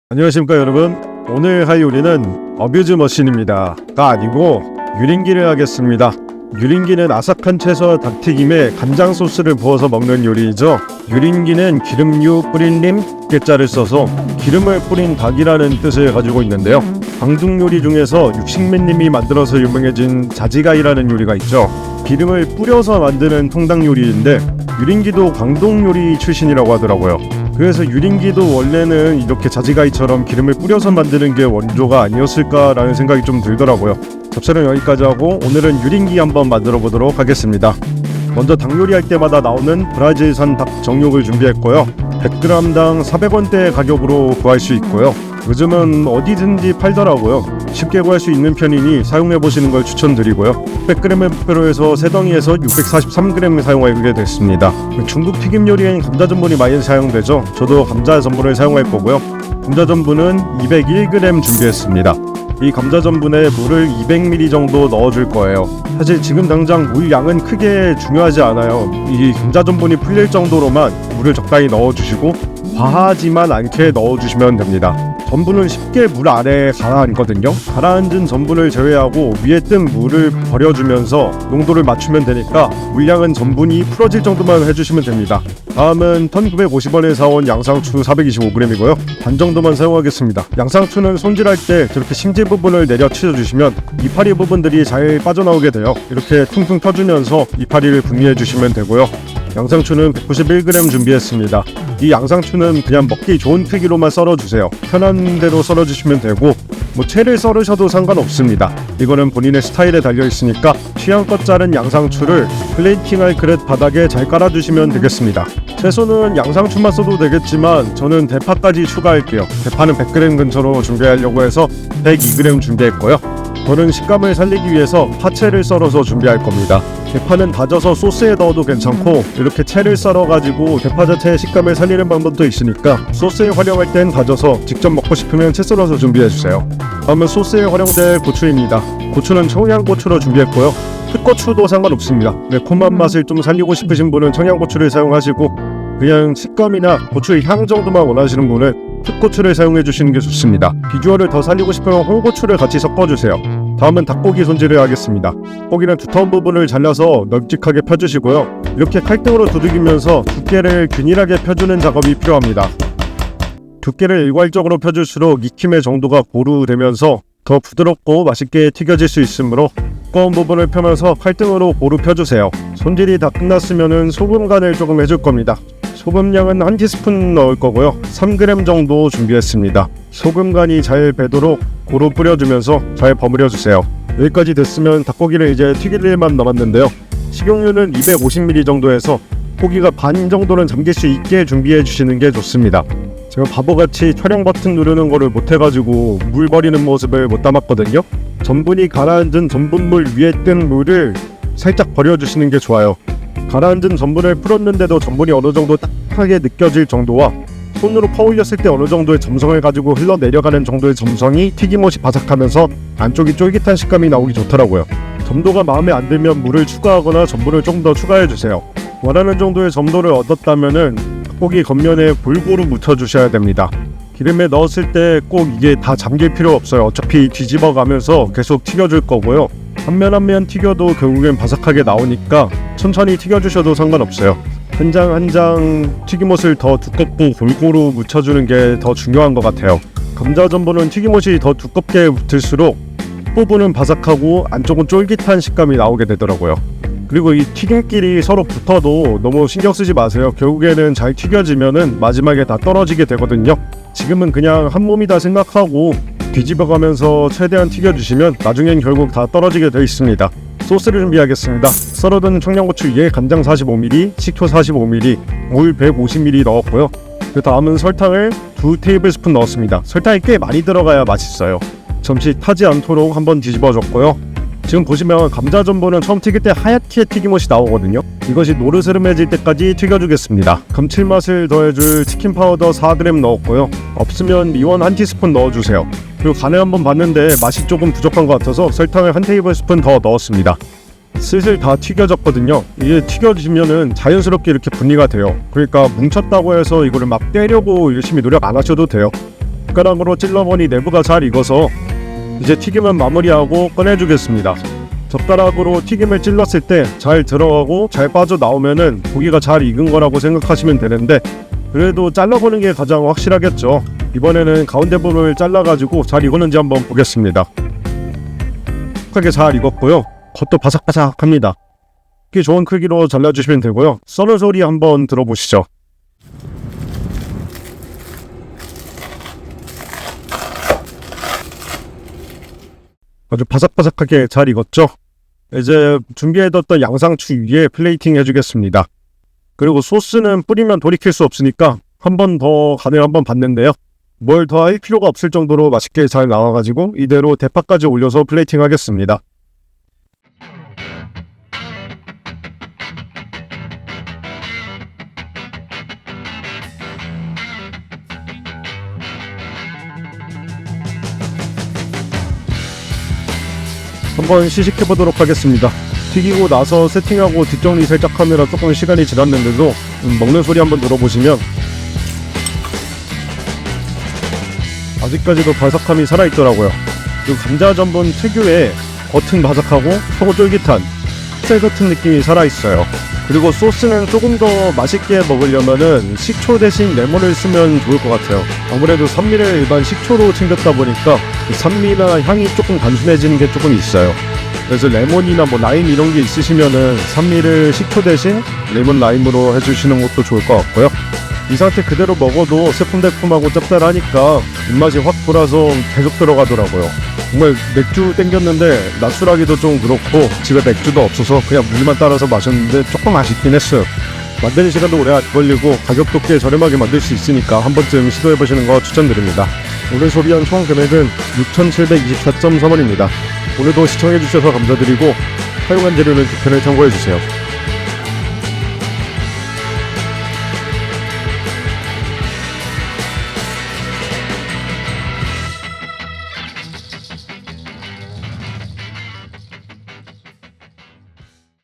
안녕하십니까 여러분. 오늘 할 요리는 어뷰즈 머신입니다가 아니고 유린기를 하겠습니다. 유린기는 아삭한 채소와 닭튀김에 간장 소스를 부어서 먹는 요리이죠. 유린기는 기름류 뿌린림 깨자를 써서 기름을 뿌린 닭이라는 뜻을 가지고 있는데요. 광둥 요리 중에서 육식맨님이 만들어서 유명해진 자지가이라는 요리가 있죠. 기름을 뿌려서 만드는 통닭 요리인데 유린기도 광동 요리 출신이라고 하더라고요. 그래서 유린기도 원래는 이렇게 자지가이처럼 기름을 뿌려서 만드는 게 원조가 아니었을까라는 생각이 좀 들더라고요. 접사는 여기까지 하고 오늘은 유린기 한번 만들어 보도록 하겠습니다. 먼저 닭 요리할 때마다 나오는 브라질산 닭 정육을 준비했고요. 100g당 400원대 가격으로 구할 수 있고요. 요즘은 어디든지 팔더라고요. 쉽게 구할 수 있는 편이니 사용해보시는 걸 추천드리고요. 100g을 목표로 해서 세덩이에서 643g 사용하게 됐습니다. 중국 튀김 요리엔 감자 전분이 많이 사용되죠. 저도 감자 전분을 사용할 거고요. 감자 전분은 201g 준비했습니다. 이 감자 전분에 물을 200ml 정도 넣어줄 거예요. 사실 지금 당장 물 양은 크게 중요하지 않아요. 이 감자 전분이 풀릴 정도로만 물을 적당히 넣어주시고 과하지만 않게 넣어주시면 됩니다. 전분은 쉽게 물 아래에 가라앉거든요. 가라앉은 전분을 제외하고 위에 뜬 물을 버려주면서 농도를 맞추면 되니까 물량은 전분이 풀어질 정도만 해주시면 됩니다. 다음은 1950원에 사온 양상추 425g이고요. 반 정도만 사용하겠습니다. 양상추는 손질할 때 저렇게 심지 부분을 내려 치워주시면 이파리 부분들이 잘 빠져나오게 돼요. 이렇게 퉁퉁 터주면서 이파리를 분리해 주시면 되고요. 양상추는 191g 준비했습니다. 이 양상추는 그냥 먹기 좋은 크기로만 썰어주세요. 편한 대로 썰어주시면 되고 채를 썰으셔도 상관없습니다. 이거는 본인의 스타일에 달려있으니까 취향껏 자른 양상추를 플레이팅할 그릇 바닥에 잘 깔아주시면 되겠습니다. 채소는 양상추만 써도 되겠지만 저는 대파까지 추가할게요. 대파는 100g 근처로 준비하려고 해서 102g 준비했고요. 저는 식감을 살리기 위해서 파채를 썰어서 준비할 겁니다. 대파는 다져서 소스에 넣어도 괜찮고 이렇게 채를 썰어가지고 대파 자체의 식감을 살리는 방법도 있으니까 소스에 활용할 땐 다져서 직접 먹고 싶으면 채 썰어서 준비해주세요. 다음은 소스에 활용될 고추입니다. 고추는 청양고추로 준비했고요. 풋고추도 상관없습니다. 매콤한 맛을 좀 살리고 싶으신 분은 청양고추를 사용하시고 그냥 식감이나 고추의 향 정도만 원하시는 분은 풋고추를 사용해 주시는 게 좋습니다. 비주얼을 더 살리고 싶으면 홍고추를 같이 섞어주세요. 다음은 닭고기 손질을 하겠습니다. 고기는 두터운 부분을 잘라서 널찍하게 펴주시고요. 이렇게 칼등으로 두들기면서 두께를 균일하게 펴주는 작업이 필요합니다. 두께를 일괄적으로 펴줄수록 익힘의 정도가 고루되면서 더 부드럽고 맛있게 튀겨질 수 있으므로 두꺼운 부분을 펴면서 칼등으로 고루 펴주세요. 손질이 다 끝났으면 소금 간을 조금 해줄 겁니다. 소금량은 1티스푼 넣을 거고요. 3g 정도 준비했습니다. 소금 간이 잘 배도록 고루 뿌려주면서 잘 버무려 주세요. 여기까지 됐으면 닭고기를 이제 튀길 일만 남았는데요. 식용유는 250ml 정도 해서 고기가 반 정도는 잠길 수 있게 준비해 주시는 게 좋습니다. 제가 바보같이 촬영 버튼 누르는 거를 못해가지고 물 버리는 모습을 못 담았거든요. 전분이 가라앉은 전분물 위에 뜬 물을 살짝 버려주시는 게 좋아요. 가라앉은 전분을 풀었는데도 전분이 어느 정도 딱하게 느껴질 정도와 손으로 퍼올렸을 때 어느 정도의 점성을 가지고 흘러내려가는 정도의 점성이 튀김옷이 바삭하면서 안쪽이 쫄깃한 식감이 나오기 좋더라고요. 점도가 마음에 안 들면 물을 추가하거나 전분을 좀 더 추가해주세요. 원하는 정도의 점도를 얻었다면은 닭고기 겉면에 골고루 묻혀주셔야 됩니다. 기름에 넣었을 때 꼭 이게 다 잠길 필요 없어요. 어차피 뒤집어 가면서 계속 튀겨줄 거고요. 한 면 한 면 튀겨도 결국엔 바삭하게 나오니까 천천히 튀겨주셔도 상관없어요. 한 장 한 장 튀김옷을 더 두껍고 골고루 묻혀주는 게 더 중요한 것 같아요. 감자 전분은 튀김옷이 더 두껍게 붙을수록 부분은 바삭하고 안쪽은 쫄깃한 식감이 나오게 되더라고요. 그리고 이 튀김끼리 서로 붙어도 너무 신경 쓰지 마세요. 결국에는 잘 튀겨지면은 마지막에 다 떨어지게 되거든요. 지금은 그냥 한 몸이다 생각하고 뒤집어가면서 최대한 튀겨주시면 나중엔 결국 다 떨어지게 되어 있습니다. 소스를 준비하겠습니다. 썰어둔 청양고추 위에 간장 45ml, 식초 45ml, 물 150ml 넣었고요. 그 다음은 설탕을 2테이블스푼 넣었습니다. 설탕이 꽤 많이 들어가야 맛있어요. 잠시 타지 않도록 한번 뒤집어줬고요. 지금 보시면 감자 전분은 처음 튀길 때 하얗게 튀김옷이 나오거든요. 이것이 노르스름해질 때까지 튀겨주겠습니다. 감칠맛을 더해줄 치킨 파우더 4g 넣었고요. 없으면 미원 1티스푼 넣어주세요. 그리고 간을 한번 봤는데 맛이 조금 부족한 것 같아서 설탕을 1테이블스푼 더 넣었습니다. 슬슬 다 튀겨졌거든요. 이게 튀겨지면은 자연스럽게 이렇게 분리가 돼요. 그러니까 뭉쳤다고 해서 이거를 막 떼려고 열심히 노력 안 하셔도 돼요. 젓가락으로 찔러보니 내부가 잘 익어서 이제 튀김은 마무리하고 꺼내주겠습니다. 젓가락으로 튀김을 찔렀을 때 잘 들어가고 잘 빠져나오면은 고기가 잘 익은 거라고 생각하시면 되는데, 그래도 잘라보는 게 가장 확실하겠죠. 이번에는 가운데 부분을 잘라가지고 잘 익었는지 한번 보겠습니다. 촉촉하게 잘 익었고요. 겉도 바삭바삭합니다. 이렇게 좋은 크기로 잘라주시면 되고요. 써는 소리 한번 들어보시죠. 아주 바삭바삭하게 잘 익었죠? 이제 준비해뒀던 양상추 위에 플레이팅 해주겠습니다. 그리고 소스는 뿌리면 돌이킬 수 없으니까 한 번 더 간을 한번 봤는데요. 뭘 더 할 필요가 없을 정도로 맛있게 잘 나와가지고 이대로 대파까지 올려서 플레이팅 하겠습니다. 한번 시식해보도록 하겠습니다. 튀기고 나서 세팅하고 뒷정리 살짝 하느라 조금 시간이 지났는데도 먹는 소리 한번 들어보시면 아직까지도 바삭함이 살아있더라고요. 그리고 감자 전분 특유의 겉은 바삭하고 속은 쫄깃한 흑살 같은 느낌이 살아있어요. 그리고 소스는 조금 더 맛있게 먹으려면은 식초 대신 레몬을 쓰면 좋을 것 같아요. 아무래도 산미를 일반 식초로 챙겼다 보니까 산미나 향이 조금 단순해지는 게 조금 있어요. 그래서 레몬이나 뭐 라임 이런 게 있으시면은 산미를 식초 대신 레몬 라임으로 해주시는 것도 좋을 것 같고요. 이 상태 그대로 먹어도 새콤달콤하고 짭짤하니까 입맛이 확 돌아서 계속 들어가더라고요. 정말 맥주 땡겼는데 낮술하기도 좀 그렇고 집에 맥주도 없어서 그냥 물만 따라서 마셨는데 조금 아쉽긴 했어요. 만드는 시간도 오래 안 걸리고 가격도 꽤 저렴하게 만들 수 있으니까 한 번쯤 시도해보시는 거 추천드립니다. 오늘 소비한 총 금액은 6,724.3원입니다. 오늘도 시청해주셔서 감사드리고 사용한 재료는 뒷편을 참고해주세요.